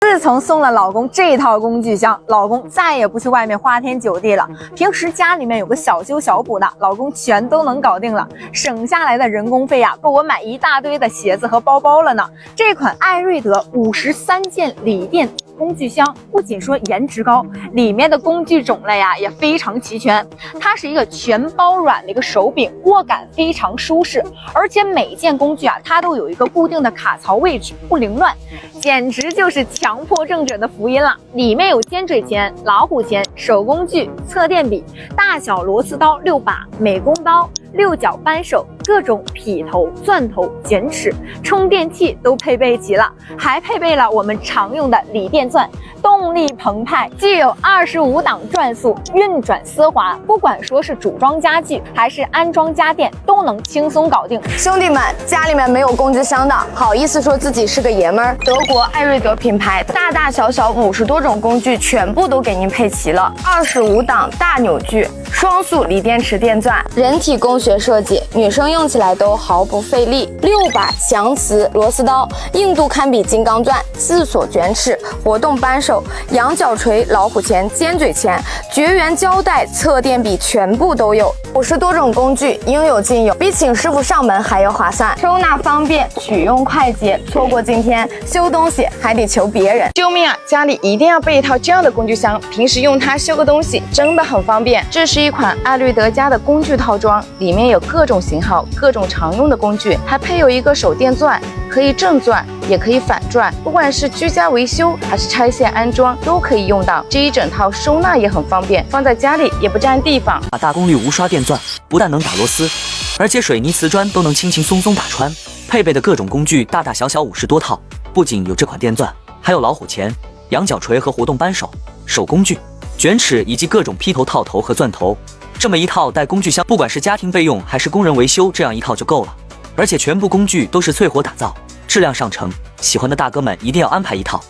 自从送了老公这套工具箱，老公再也不去外面花天酒地了。平时家里面有个小修小补的，老公全都能搞定了，省下来的人工费呀，够我买一大堆的鞋子和包包了呢。这款艾瑞德53件锂电工具箱不仅说颜值高，里面的工具种类呀也非常齐全。它是一个全包软的一个手柄，握感非常舒适，而且每件工具啊，它都有一个固定的卡槽位置，不凌乱，简直就是强迫症者的福音了。里面有尖嘴钳、老虎钳、手工具、测电笔、大小螺丝刀6把、美工刀、6角扳手、各种劈头、钻头、剪齿、充电器都配备齐了，还配备了我们常用的锂电钻，动力澎湃，具有25档转速，运转丝滑，不管说是组装家具还是安装家电，都能轻松搞定。兄弟们，家里面没有工具箱的，好意思说自己是个爷们儿？德国艾瑞德品牌，大大小小50多种工具全部都给您配齐了，25档大扭矩，双速锂电池电钻，人体工学设计，女生用起来都毫不费力。6把翔磁螺丝刀，硬度堪比金刚钻，自锁卷齿，活动扳手，羊角锤、老虎钳、尖嘴钳、绝缘胶带、测电笔全部都有。50多种工具应有尽有，比请师傅上门还要划算。收纳方便，取用快捷，错过今天修东西还得求别人。救命啊！家里一定要备一套这样的工具箱，平时用它修个东西真的很方便。这是一款艾瑞德家的工具套装，里面有各种型号、各种常用的工具，还配有一个手电钻，可以正转也可以反转，不管是居家维修还是拆卸安装都可以用到。这一整套收纳也很方便，放在家里也不占地方。大功率无刷电钻不但能打螺丝，而且水泥瓷砖都能轻轻松松打穿。配备的各种工具大大小小50多套，不仅有这款电钻，还有老虎钳、羊角锤和活动扳手、手工具、卷齿以及各种劈头、套头和钻头。这么一套带工具箱，不管是家庭备用还是工人维修，这样一套就够了。而且全部工具都是淬火打造，质量上乘，喜欢的大哥们一定要安排一套。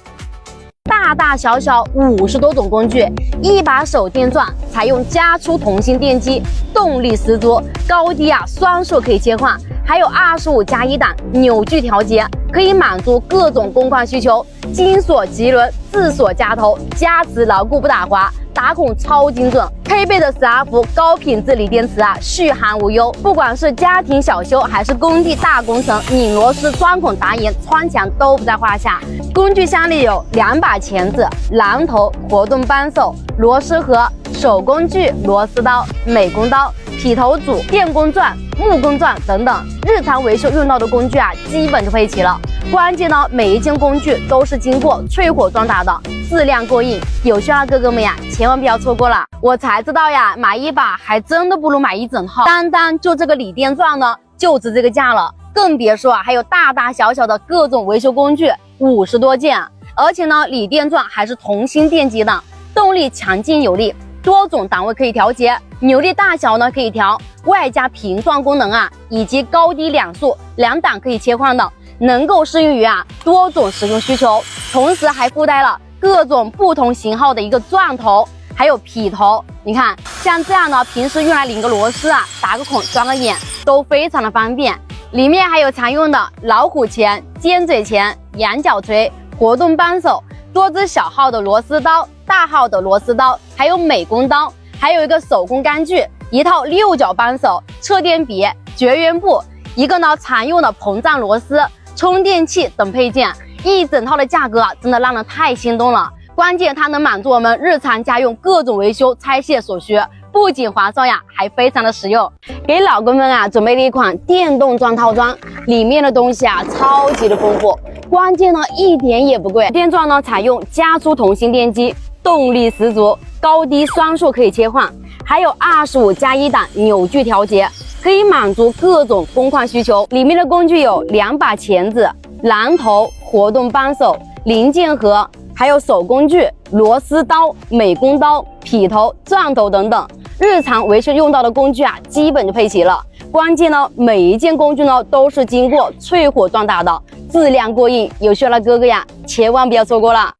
大大小小50多种工具，一把手电钻，采用加粗同心电机，动力十足，高低双数可以切换，还有25+1档扭矩调节，可以满足各种工况需求。金锁棘轮，自锁夹头，加持牢固不打滑，打孔超精准。配备的12伏高品质锂电池续航无忧，不管是家庭小修还是工地大工程，拧螺丝、钻孔、打眼、穿墙都不在话下。工具箱里有2把钳子、榔头、活动扳手、螺丝盒、手工具、螺丝刀、美工刀、劈头组、电工钻、木工钻等等，日常维修用到的工具基本就配齐了。关键呢，每一件工具都是经过淬火装打的，质量过硬。有需要的哥哥们千万不要错过了。我才知道买一把还真的不如买一整套，单单就这个锂电钻呢，就值这个价了。更别说还有大大小小的各种维修工具50多件，而且呢，锂电钻还是同心电机的，动力强劲有力，多种档位可以调节，扭力大小呢可以调，外加频段功能以及高低两速2档可以切换的，能够适用于多种使用需求。同时还附带了各种不同型号的一个钻头，还有劈头。你看像这样呢，平时用来拧个螺丝打个孔、装个眼都非常的方便。里面还有常用的老虎钳、尖嘴钳、羊角锤、活动扳手，多支小号的螺丝刀、大号的螺丝刀，还有美工刀，还有一个手工杆具，一套6角扳手、测电笔、绝缘布，一个呢常用的膨胀螺丝、充电器等配件。一整套的价格真的让人太心动了，关键它能满足我们日常家用各种维修拆卸所需，不仅划算还非常的实用。给老公们准备了一款电动钻套装，里面的东西超级的丰富，关键呢一点也不贵。电钻呢采用加粗同心电机，动力十足，高低双数可以切换，还有25+1档扭矩调节，可以满足各种工况需求。里面的工具有2把钳子、榔头、活动扳手、零件盒，还有手工具、螺丝刀、美工刀、劈头、钻头等等，日常维修用到的工具基本就配齐了。关键呢，每一件工具呢都是经过淬火装打的，质量过硬。有需要的哥哥千万不要错过了。